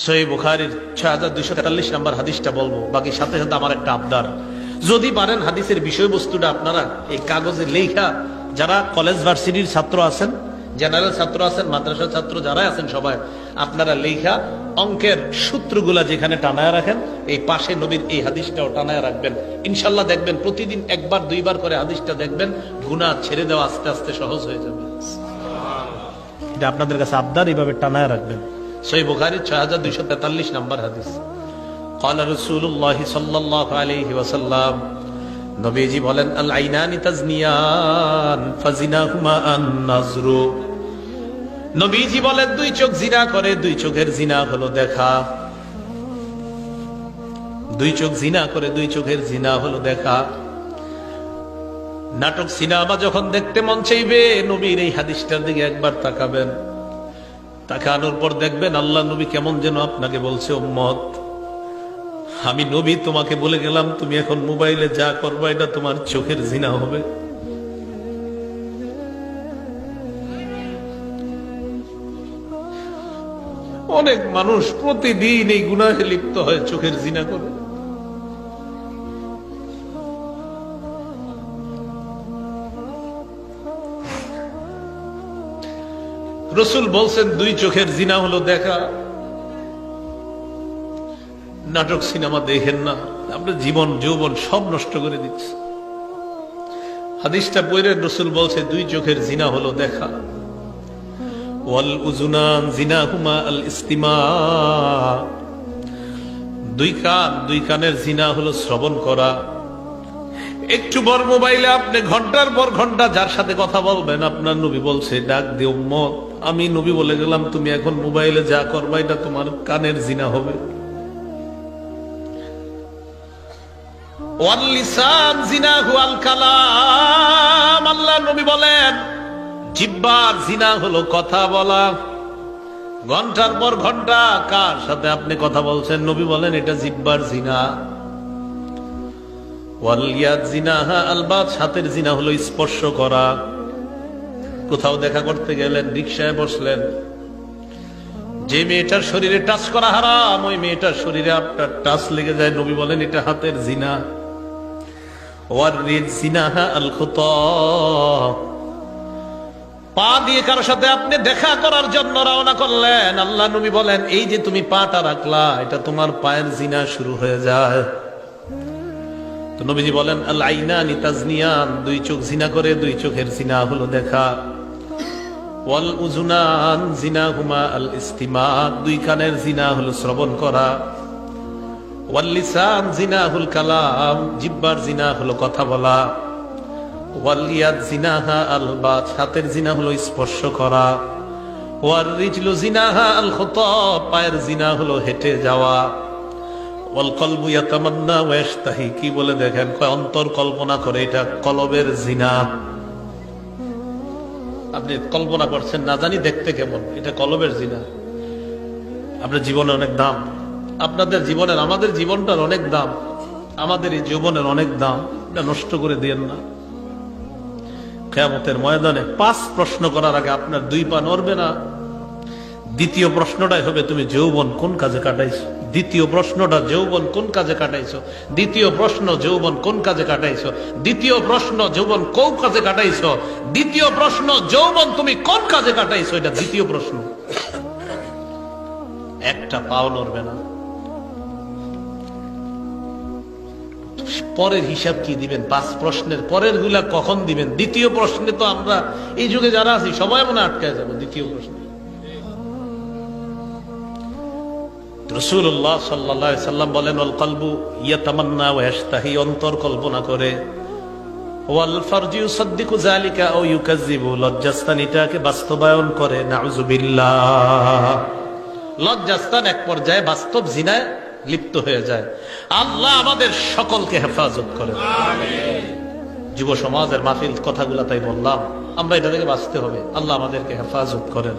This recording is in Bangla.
সহিহ বুখারীর 6243 নম্বর হাদিসটা বলবো, বাকি সাথে সাথে আমার একটা আবদার, যদি পারেন হাদিসের বিষয়বস্তুটা আপনারা এই কাগজে লেখা, যারা কলেজ ভার্সিটির ছাত্র আছেন, জেনারেল ছাত্র আছেন, মাদ্রাসার ছাত্র যারা আছেন, সবাই আপনারা লেখা অঙ্কের সূত্রগুলা যেখানে টানায় রাখেন, এই পাশে নবীর এই হাদিসটাও টানায় রাখবেন। ইনশাল্লাহ দেখবেন প্রতিদিন একবার দুইবার করে হাদিসটা দেখবেন, গুনাহ ছেড়ে দেওয়া আস্তে আস্তে সহজ হয়ে যাবে। এটা আপনাদের কাছে আবদার, এইভাবে টানায় রাখবেন। সহিহ বুখারী 6243 নম্বর হাদিস। قال رسول الله صلى الله عليه وسلم, নবীজি বলেন, আল আইনানি তাজনিয়ান ফাজিনাহুমা আন-নাজরু। নবীজি বলেন, দুই চোখ জিনা করে, দুই চোখের জিনা হলো দেখা। দুই চোখ জিনা করে, দুই চোখের জিনা হলো দেখা। নাটক সিনেমা যখন দেখতে মন চাইবে, নবীর এই হাদিসটার দিকে একবার তাকাবেন। তাকানোর পর দেখবেন আল্লাহ নবী কেমন যেন আপনাকে বলছে, উম্মত, আমি নবী তোমাকে বলে গেলাম, তুমি এখন মোবাইলে যা করবা এটা তোমার চোখের জিনা হবে। অনেক মানুষ প্রতিদিন এই গুনাহে লিপ্ত হয়, চোখের জিনা করে। রাসূল বলছেন, দুই চোখের জিনা হলো দেখা। নাটক সিনেমা দেখেন না, আপনার জীবন যৌবন সব নষ্ট করে দিচ্ছে। হাদিসটা পড়ে রাসূল বলছে, দুই চোখের জিনা হলো দেখা। ওয়াল উযুনান জিনাহুমা আল ইস্তিমা। দুই কানের জিনা হলো শ্রবণ করা। একটু বড় মোবাইলে আপনি ঘন্টার পর ঘন্টা যার সাথে কথা বলবেন, আপনার নবী বলছে, ডাক দে, উম্মত, আমি নবী বলে গেলাম, তুমি এখন মোবাইলে যা করবা এটা তোমার কানের জিনা হবে। ওয়াল লিসান জিনাহু আল কালাম। আল্লাহ নবী বলেন, জিহ্বার জিনা হলো কথা বলা। ঘন্টার পর ঘন্টা কার সাথে আপনি কথা বলছেন, নবী বলেন এটা জিহ্বার জিনা। ওয়াল ইয়াদ জিনাহা আল বাত। হাতের জিনা হলো স্পর্শ করা। কোথাও দেখা করতে গেলেন, রিকশায় বসলেন, যে মেয়েটার শরীরে টাচ করা হারাম, ওই মেয়েটার শরীরে আপনার টাচ লেগে যায়, নবী বলেন এটা হাতের জিনা। ওয়ার রিদ জিনাহা আল খুতা। পা দিয়ে কারোর সাথে আপনি দেখা করার জন্য রওনা করলেন, আল্লাহ নবী বলেন, এই যে তুমি পাটা রাখলা, এটা তোমার পায়ের জিনা শুরু হয়ে যায়। তো নবীজি বলেন, আল আইনানি তাজনিয়ান। দুই চোখ জিনা করে, দুই চোখের জিনা হলো দেখা। ওয়াল উযুনান জিনাহুমা আল ইস্তিমা। দুই কানের জিনা হলো শ্রবণ করা। ওয়াল লিসান জিনাহুল কালাম। জিহ্বার জিনা হলো কথা বলা। ওয়াল ইয়াদ জিনাহা আল বাত। হাতের জিনা হলো স্পর্শ করা। ওয়ার রিজলু জিনাহা আল খুতা। পায়ের জিনা হলো হেঁটে যাওয়া। ওয়াল কলবু ইয়াতামান্না ওয়া ইয়াশতাহি। কি বলে দেখেন, অন্তর কল্পনা করে, এটা কলবের জিনা। আপনি কল্পনা করছেন, না জানি দেখতে কেমন, এটা কলবের জিনা। আপনার জীবনে অনেক দাম, আপনাদের জীবনের, আমাদের জীবনটার অনেক দাম, আমাদের এই জীবনের অনেক দাম। এটা নষ্ট করে দিয়েন না। কিয়ামতের ময়দানে 5 প্রশ্ন করার আগে আপনার 2 পা নড়বে না। দ্বিতীয় প্রশ্নটাই হবে, তুমি যৌবন কোন কাজে কাটাইছো। দ্বিতীয় প্রশ্নটা, যৌবন কোন কাজে কাটাইছো। দ্বিতীয় প্রশ্ন, যৌবন কোন কাজে কাটাইছো। দ্বিতীয় প্রশ্ন, যৌবন কোন কাজে কাটাইছো। দ্বিতীয় প্রশ্ন, যৌবন তুমি কোন কাজে কাটাইছো, এটা দ্বিতীয় প্রশ্ন। একটা পাও নড়বে না। পরের হিসাব কি দিবেন? 5 প্রশ্নের পরের গুলা কখন দিবেন? দ্বিতীয় প্রশ্নে তো আমরা এই যুগে যারা আছি সবাই মনে আটকায় যাবো দ্বিতীয় প্রশ্নে। রাসূলুল্লাহ সাল্লাল্লাহু আলাইহি সাল্লাম বলেন, ওয়াল কলবু ইয়াতামান্না ওয়া ইয়াশতাহি। অন্তর কল্পনা করে। ওয়াল ফারজু ইউসাদ্দিকু যালিকা আও ইউকাযযিবু। লজ্জাস্থান এটাকে বাস্তবায়ন করে। নাউযুবিল্লাহ। লজ্জাস্থান এক পর্যায়ে বাস্তব জিনায় লিপ্ত হয়ে যায়। আল্লাহ আমাদের সকলকে হেফাজত করেন, আমিন। যুব সমাজের মাহফিল কথাগুলা তাই বললাম, আমরা এটা থেকে বাঁচতে হবে। আল্লাহ আমাদেরকে হেফাজত করেন।